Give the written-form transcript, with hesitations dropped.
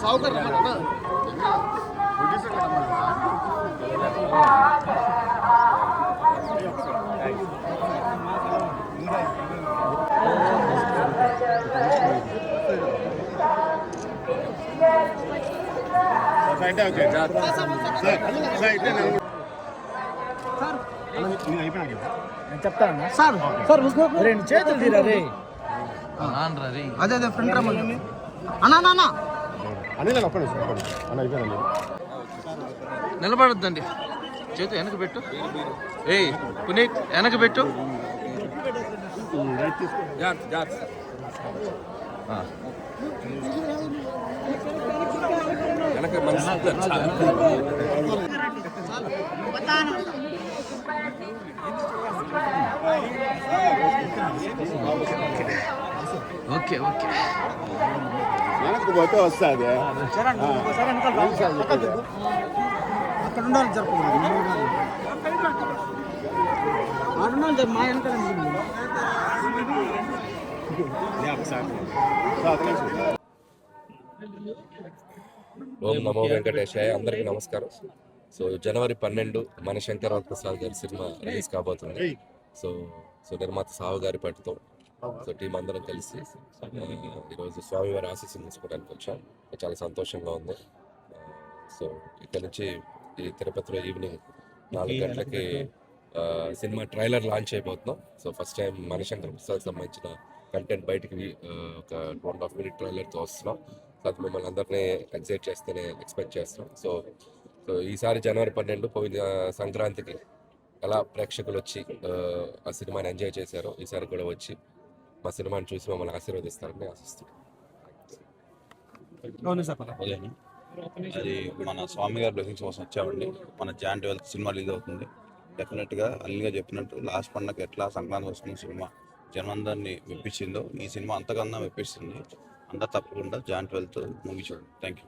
साहूकर చెప్తాను sir sir రెండు చేతులు తీరా రే అదే అదే ఫ్రంట్ రమ్మని అన్నా నిలబడద్దండి, చేతు వెనక పెట్టు. ఏయ్ పునీత్ వెనక పెట్టు. ఓకే ఓకే వెనక్కి పోతే వస్తుంది. అక్కడ ఉండాలి జరుపుకోవాలి మా వెనకాల ఓం నమో వెంకటేశాయ. అందరికీ నమస్కారం. సో జనవరి 12 మనశంకర్ ప్రసాద్ గారి సినిమా రిలీజ్ కాబోతుంది. సో నిర్మాత సాహు గారి పట్టుతో టీం అందరం కలిసి ఈరోజు స్వామివారి ఆశీస్సులు తీసుకోవడానికి వచ్చాం. చాలా సంతోషంగా ఉంది. సో ఇక్కడ నుంచి ఈ తిరుపతిలో ఈవినింగ్ 4 గంటలకి సినిమా ట్రైలర్ లాంచ్ అయిపోతున్నాం. So first time Manashankar Prasad సంబంధించిన కంటెంట్ బయటికి ఒక 2.5 minute ట్రైలర్తో వస్తున్నాం. అది మిమ్మల్ని అందరినీ ఎక్సైట్ చేస్తేనే ఎక్స్పెక్ట్ చేస్తున్నాం. సో ఈసారి జనవరి 12 పోయిన సంక్రాంతికి ఎలా ప్రేక్షకులు వచ్చి ఆ సినిమాని ఎంజాయ్ చేశారో ఈసారి కూడా వచ్చి మా సినిమాని చూసి మమ్మల్ని ఆశీర్వదిస్తారని ఆశిస్తున్నాం. అది మన స్వామి గారి బ్లెస్సింగ్స్ కోసం వచ్చామండి. మన జాన్ 12 సినిమా రిలీజ్ అవుతుంది. డెఫినెట్గా అల్లిగా చెప్పినట్టు లాస్ట్ పండుగ ఎట్లా సంక్రాంతి వస్తున్న సినిమా జనమందరినీ మెప్పించిందో ఈ సినిమా అంతకన్నా మెప్పిస్తుంది. అంతా తప్పకుండా జాన్ 12 మూవీ చూడండి. Thank you.